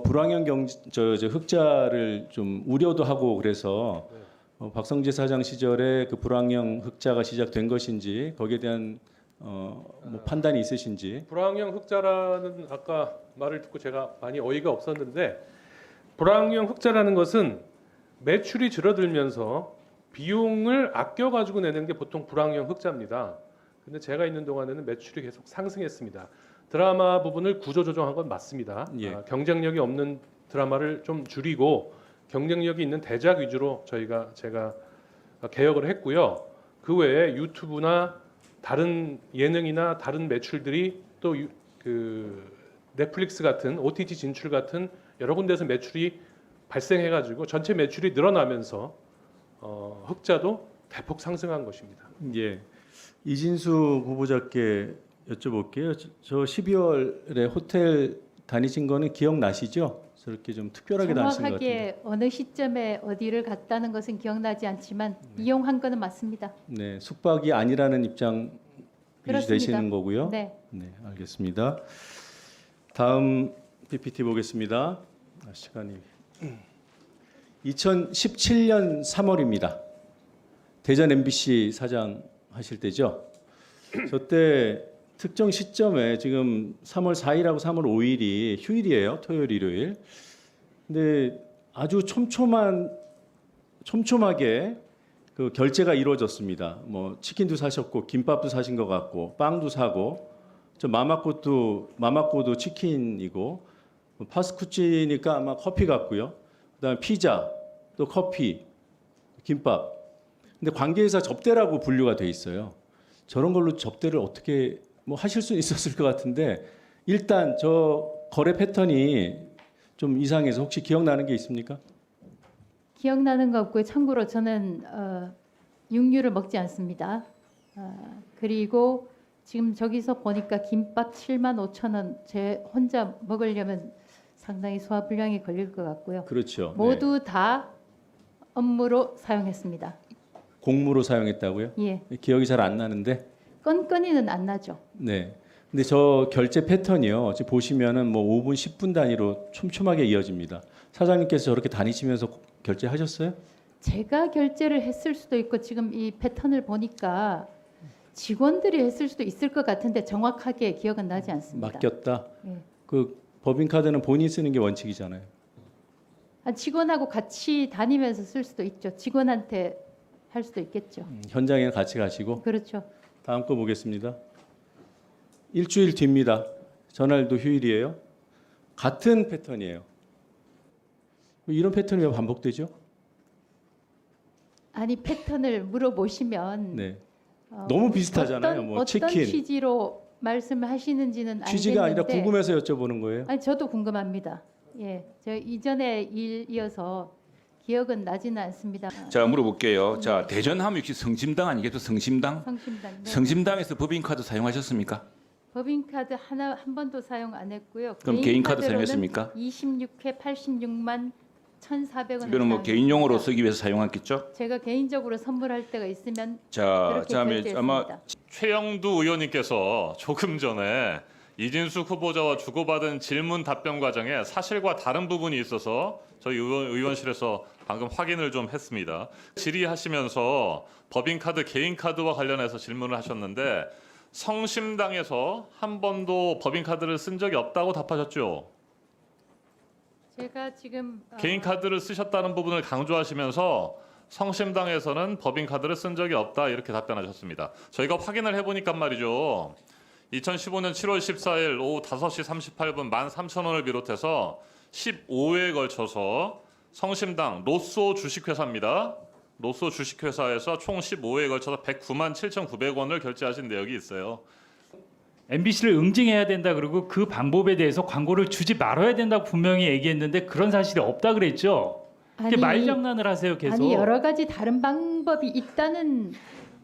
불황형 흑자를 좀 우려도 하고 그래서 박성재 사장 시절에 그 불황형 흑자가 시작된 것인지 거기에 대한 판단이 있으신지.
불황형 흑자라는 아까 말을 듣고 제가 많이 어이가 없었는데 불황형 흑자라는 것은 매출이 줄어들면서 비용을 아껴 가지고 내는 게 보통 불황형 흑자입니다. 근데 제가 있는 동안에는 매출이 계속 상승했습니다. 드라마 부분을 구조 조정한 건 맞습니다.
예.
경쟁력이 없는 드라마를 좀 줄이고 경쟁력이 있는 대작 위주로 제가 개혁을 했고요. 그 외에 유튜브나 다른 예능이나 다른 매출들이 또 그 넷플릭스 같은 OTT 진출 같은 여러 군데에서 매출이 발생해가지고 전체 매출이 늘어나면서 흑자도 대폭 상승한 것입니다.
예. 이진수 후보자께 여쭤볼게요. 저 12월에 호텔 다니신 거는 기억나시죠? 저렇게 좀 특별하게 다니신 것 같은데.
정확하게 어느 시점에 어디를 갔다는 것은 기억나지 않지만 이용한 거는 맞습니다.
네, 숙박이 아니라는 입장
그렇습니다.
유지되시는 거고요.
네.
네, 알겠습니다. 다음 PPT 보겠습니다. 시간이 2017년 3월입니다. 대전 MBC 사장 하실 때죠. 저때 특정 시점에 지금 3월 4일하고 3월 5일이 휴일이에요. 토요일, 일요일. 근데 아주 촘촘하게 그 결제가 이루어졌습니다. 치킨도 사셨고 김밥도 사신 것 같고 빵도 사고 저 마마코도 치킨이고 파스쿠치니까 아마 커피 같고요. 그다음에 피자, 또 커피, 김밥. 근데 관계회사 접대라고 분류가 돼 있어요. 저런 걸로 접대를 어떻게 하실 수 있었을 것 같은데 일단 저 거래 패턴이 좀 이상해서 혹시 기억나는 게 있습니까?
기억나는 거 없고요. 참고로 저는 육류를 먹지 않습니다. 그리고 지금 저기서 보니까 김밥 75,000원 제 혼자 먹으려면 상당히 소화불량이 걸릴 것 같고요.
그렇죠. 네.
모두 다 업무로 사용했습니다.
공무로 사용했다고요?
예,
기억이 잘 안 나는데.
건건이는 안 나죠.
네. 근데 저 결제 패턴이요. 지금 보시면은 뭐 5분, 10분 단위로 촘촘하게 이어집니다. 사장님께서 저렇게 다니시면서 결제하셨어요?
제가 결제를 했을 수도 있고 지금 이 패턴을 보니까 직원들이 했을 수도 있을 것 같은데 정확하게 기억은 나지 않습니다.
맡겼다.
예.
그 법인카드는 본인이 쓰는 게 원칙이잖아요.
직원하고 같이 다니면서 쓸 수도 있죠. 직원한테 할 수도 있겠죠.
현장에는 같이 가시고.
그렇죠.
다음 거 보겠습니다. 일주일 뒤입니다. 전날도 휴일이에요. 같은 패턴이에요. 이런 패턴이 왜 반복되죠?
아니 패턴을 물어보시면
네. 너무 비슷하잖아요. 뭐
어떤
치킨.
취지로 말씀하시는지는
취지가 아니라
알겠는데
궁금해서 여쭤보는 거예요.
아니 저도 궁금합니다. 예, 저 이전에 일이어서 기억은 나지는 않습니다.
자 물어볼게요. 자 대전하면 역시 성심당 아니겠어요? 성심당?
성심당. 네.
성심당에서 법인카드 사용하셨습니까?
법인카드 한 번도 사용 안 했고요.
그럼 개인카드
카드로는
사용했습니까?
26회 86만 1,400원.
이거는 뭐 개인용으로 쓰기 위해서 사용했겠죠?
제가 개인적으로 선물할 때가 있으면
자,
그렇게
다음에
결제했습니다.
아마
최영두 의원님께서 조금 전에 이진숙 후보자와 주고받은 질문 답변 과정에 사실과 다른 부분이 있어서 저희 의원실에서 방금 확인을 좀 했습니다. 질의하시면서 법인카드, 개인카드와 관련해서 질문을 하셨는데 성심당에서 한 번도 법인카드를 쓴 적이 없다고 답하셨죠?
제가 지금
개인카드를 쓰셨다는 부분을 강조하시면서 성심당에서는 법인카드를 쓴 적이 없다 이렇게 답변하셨습니다. 저희가 확인을 해보니까 말이죠. 2015년 7월 14일 오후 5시 38분 13,000원을 비롯해서 15회에 걸쳐서 성심당 로쏘 주식회사입니다. 로쏘 주식회사에서 총 15회에 걸쳐서 109만 7,900원을 결제하신 내역이 있어요.
MBC를 응징해야 된다 그러고 그 방법에 대해서 광고를 주지 말아야 된다고 분명히 얘기했는데 그런 사실이 없다 그랬죠.
아니,
말장난을 하세요 계속.
아니 여러 가지 다른 방법이 있다는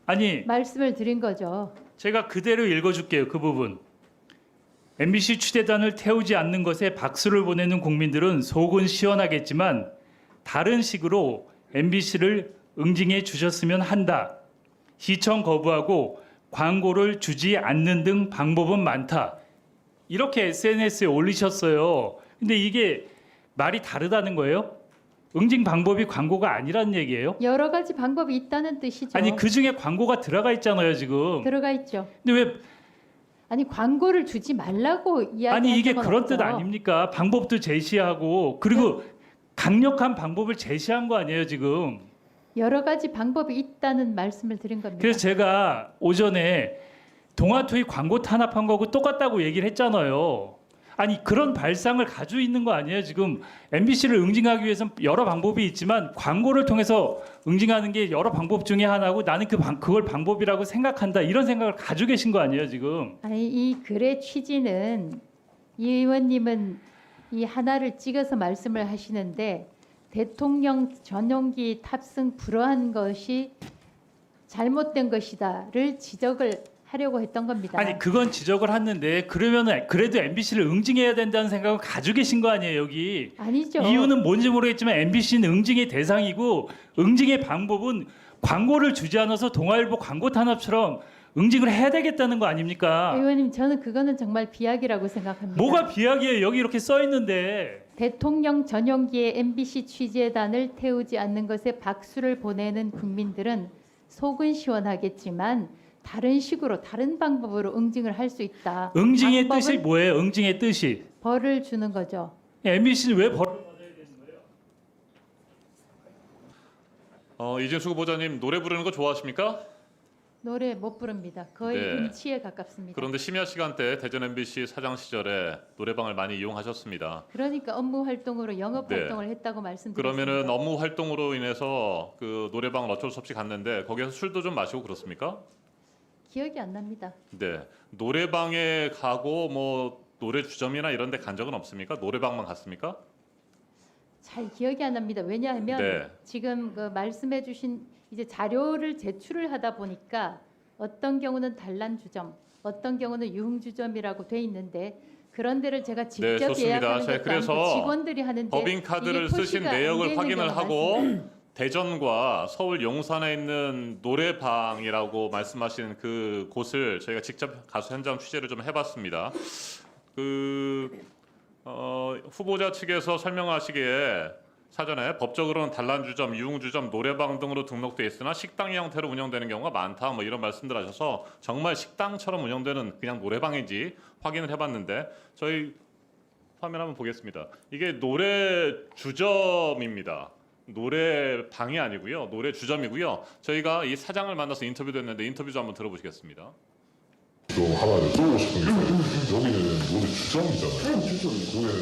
아니
말씀을 드린 거죠.
제가 그대로 읽어줄게요. 그 부분. MBC 취재단을 태우지 않는 것에 박수를 보내는 국민들은 속은 시원하겠지만 다른 식으로 MBC를 응징해 주셨으면 한다. 시청 거부하고 광고를 주지 않는 등 방법은 많다. 이렇게 SNS에 올리셨어요. 근데 이게 말이 다르다는 거예요? 응징 방법이 광고가 아니라는 얘기예요?
여러 가지 방법이 있다는 뜻이죠.
아니 그 중에 광고가 들어가 있잖아요 지금.
들어가 있죠.
근데 왜
아니 광고를 주지 말라고 이야기한
아니 이게
적은
그런
없죠.
뜻 아닙니까? 방법도 제시하고 그리고 강력한 방법을 제시한 거 아니에요 지금.
여러 가지 방법이 있다는 말씀을 드린 겁니다.
그래서 제가 오전에 동아투이 광고 탄압한 거하고 똑같다고 얘기를 했잖아요. 아니 그런 발상을 가지고 있는 거 아니에요 지금. MBC를 응징하기 위해서는 여러 방법이 있지만 광고를 통해서 응징하는 게 여러 방법 중에 하나고 나는 그걸 방법이라고 생각한다 이런 생각을 가지고 계신 거 아니에요 지금.
아니 이 글의 취지는 이 의원님은 이 하나를 찍어서 말씀을 하시는데 대통령 전용기 탑승 불허한 것이 잘못된 것이다를 지적을 하려고 했던 겁니다.
아니 그건 지적을 했는데 그러면은 그래도 MBC를 응징해야 된다는 생각을 가지고 계신 거 아니에요 여기.
아니죠.
이유는 뭔지 모르겠지만 MBC는 응징의 대상이고 응징의 방법은 광고를 주지 않아서 동아일보 광고 탄압처럼 응징을 해야 되겠다는 거 아닙니까?
의원님 저는 그거는 정말 비약이라고 생각합니다.
뭐가 비약이에요? 여기 이렇게 써 있는데.
대통령 전용기에 MBC 취재단을 태우지 않는 것에 박수를 보내는 국민들은 속은 시원하겠지만 다른 식으로 다른 방법으로 응징을 할 수 있다.
응징의
방법은
뜻이 뭐예요? 응징의 뜻이.
벌을 주는 거죠.
MBC는 왜 벌을 받아야 되는 거예요?
이진숙 후보자님 노래 부르는 거 좋아하십니까?
노래 못 부릅니다. 거의
네.
음치에 가깝습니다.
그런데 심야 시간대 대전 MBC 사장 시절에 노래방을 많이 이용하셨습니다.
그러니까 업무 활동으로 영업
네.
활동을 했다고 말씀드렸습니다.
그러면은 업무 활동으로 인해서 그 노래방을 어쩔 수 없이 갔는데 거기서 술도 좀 마시고 그렇습니까?
기억이 안 납니다.
네. 노래방에 가고 뭐 노래 주점이나 이런 데 간 적은 없습니까? 노래방만 갔습니까?
잘 기억이 안 납니다. 왜냐하면
네.
지금 그 말씀해 주신 이제 자료를 제출을 하다 보니까 어떤 경우는 단란 주점, 어떤 경우는 유흥 주점이라고 돼 있는데 그런 데를 제가 직접
네, 좋습니다.
예약하는
자,
것도
그래서
아니고 직원들이 하는데
법인카드를
이게
쓰신
표시가 안
내역을
되는
확인을
데가
하고
많습니다.
대전과 서울 용산에 있는 노래방이라고 말씀하시는 그 곳을 저희가 직접 가서 현장 취재를 좀 해봤습니다. 후보자 측에서 설명하시기에 사전에 법적으로는 단란주점, 유흥주점, 노래방 등으로 등록돼 있으나 식당 형태로 운영되는 경우가 많다. 뭐 이런 말씀들 하셔서 정말 식당처럼 운영되는 그냥 노래방인지 확인을 해봤는데 저희 화면 한번 보겠습니다. 이게 노래주점입니다. 노래방이 아니고요. 노래주점이고요. 저희가 이 사장을 만나서 인터뷰도 했는데 인터뷰 좀 한번 들어보시겠습니다.
또 하나 들어보고 싶은 게 있어요. 여기는 노래 주점이잖아요. 노래는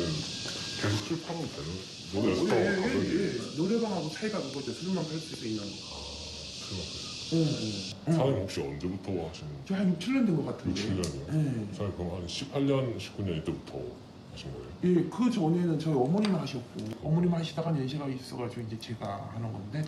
계속 출판하면 되는 노래 스타가 가격이
노래방하고 차이가 그거죠. 술만 팔 수 있는.
사장님 혹시 언제부터 하시는?
저한 6, 7년 된 것 같은데.
6, 7년이요? 사장님 그럼 한 18년, 19년 이때부터 하신 거예요?
예, 그 전에는 저희 어머님이 하셨고 어머님 하시다가 연세가 있어가지고 이제 제가 하는 건데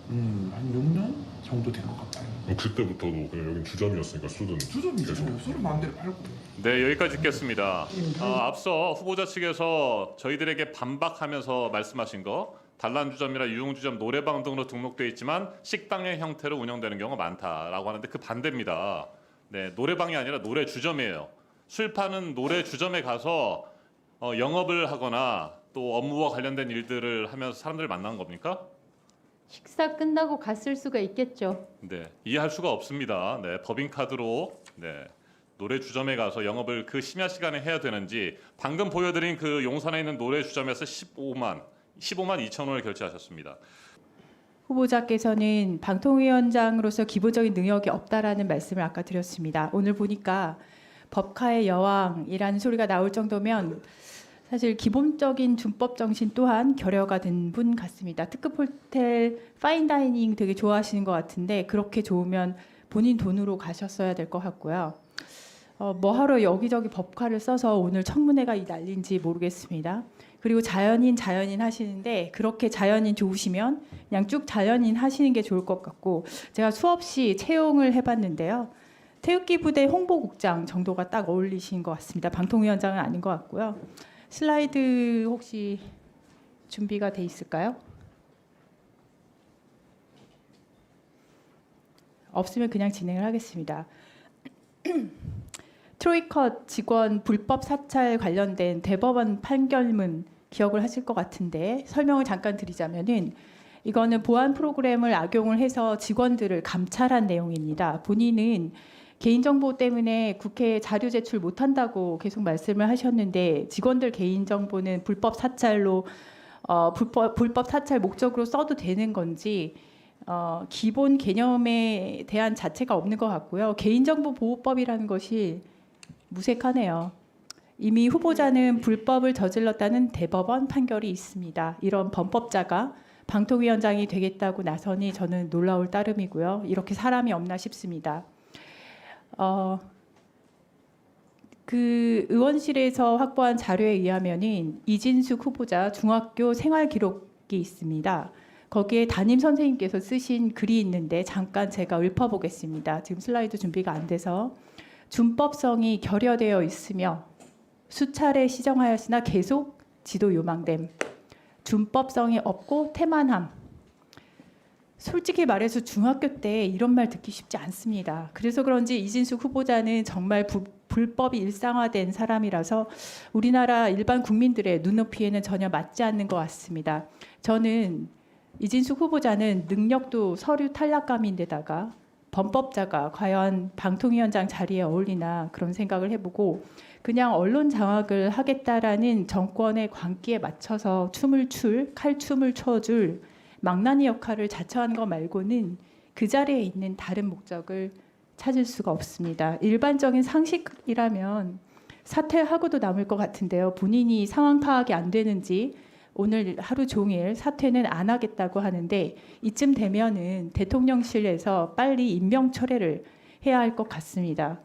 한 6년 정도 된 것 같아요.
그럼 그때부터도 그냥 여긴 주점이었으니까 술은
수점이죠. 술을 마음대로 팔고.
네, 여기까지 듣겠습니다. 앞서 후보자 측에서 저희들에게 반박하면서 말씀하신 거 단란주점이나 유흥주점, 노래방 등으로 등록되어 있지만 식당의 형태로 운영되는 경우가 많다라고 하는데 그 반대입니다. 네, 노래방이 아니라 노래주점이에요. 술 파는 노래주점에 가서 영업을 하거나 또 업무와 관련된 일들을 하면서 사람들을 만난 겁니까?
식사 끝나고 갔을 수가 있겠죠.
네, 이해할 수가 없습니다. 네, 법인카드로 노래주점에 가서 영업을 그 심야 시간에 해야 되는지 방금 보여드린 그 용산에 있는 노래주점에서 15만 2천 원을 결제하셨습니다.
후보자께서는 방통위원장으로서 기본적인 능력이 없다라는 말씀을 아까 드렸습니다. 오늘 보니까 법카의 여왕이라는 소리가 나올 정도면 사실 기본적인 준법 정신 또한 결여가 된 분 같습니다. 특급 호텔 파인다이닝 되게 좋아하시는 것 같은데 그렇게 좋으면 본인 돈으로 가셨어야 될 것 같고요. 뭐하러 여기저기 법카를 써서 오늘 청문회가 날린지 모르겠습니다. 그리고 자연인 하시는데 그렇게 자연인 좋으시면 그냥 쭉 자연인 하시는 게 좋을 것 같고 제가 수없이 채용을 해봤는데요. 태극기 부대 홍보국장 정도가 딱 어울리신 것 같습니다. 방통위원장은 아닌 것 같고요. 슬라이드 혹시 준비가 돼 있을까요? 없으면 그냥 진행을 하겠습니다. 트로이컷 직원 불법 사찰 관련된 대법원 판결문 기억을 하실 것 같은데 설명을 잠깐 드리자면은 이거는 보안 프로그램을 악용을 해서 직원들을 감찰한 내용입니다. 본인은 개인정보 때문에 국회에 자료 제출 못한다고 계속 말씀을 하셨는데 직원들 개인정보는 불법 사찰로 불법 사찰 목적으로 써도 되는 건지 기본 개념에 대한 자체가 없는 것 같고요. 개인정보보호법이라는 것이 무색하네요. 이미 후보자는 불법을 저질렀다는 대법원 판결이 있습니다. 이런 범법자가 방통위원장이 되겠다고 나서니 저는 놀라울 따름이고요. 이렇게 사람이 없나 싶습니다. 그 의원실에서 확보한 자료에 의하면은 이진숙 후보자 중학교 생활 기록이 있습니다. 거기에 담임 선생님께서 쓰신 글이 있는데 잠깐 제가 읊어보겠습니다. 지금 슬라이드 준비가 안 돼서 준법성이 결여되어 있으며 수차례 시정하였으나 계속 지도 요망됨. 준법성이 없고 태만함. 솔직히 말해서 중학교 때 이런 말 듣기 쉽지 않습니다. 그래서 그런지 이진숙 후보자는 정말 불법이 일상화된 사람이라서 우리나라 일반 국민들의 눈높이에는 전혀 맞지 않는 것 같습니다. 저는 이진숙 후보자는 능력도 서류 탈락감인데다가 범법자가 과연 방통위원장 자리에 어울리나 그런 생각을 해보고 그냥 언론 장악을 하겠다라는 정권의 광기에 맞춰서 칼춤을 춰줄 망나니 역할을 자처한 것 말고는 그 자리에 있는 다른 목적을 찾을 수가 없습니다. 일반적인 상식이라면 사퇴하고도 남을 것 같은데요. 본인이 상황 파악이 안 되는지 오늘 하루 종일 사퇴는 안 하겠다고 하는데 이쯤 되면은 대통령실에서 빨리 임명 철회를 해야 할 것 같습니다.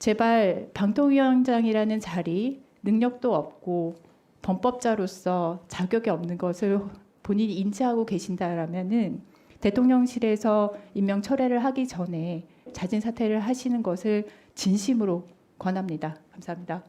제발 방통위원장이라는 자리 능력도 없고 범법자로서 자격이 없는 것을 본인이 인지하고 계신다라면은 대통령실에서 임명 철회를 하기 전에 자진 사퇴를 하시는 것을 진심으로 권합니다. 감사합니다.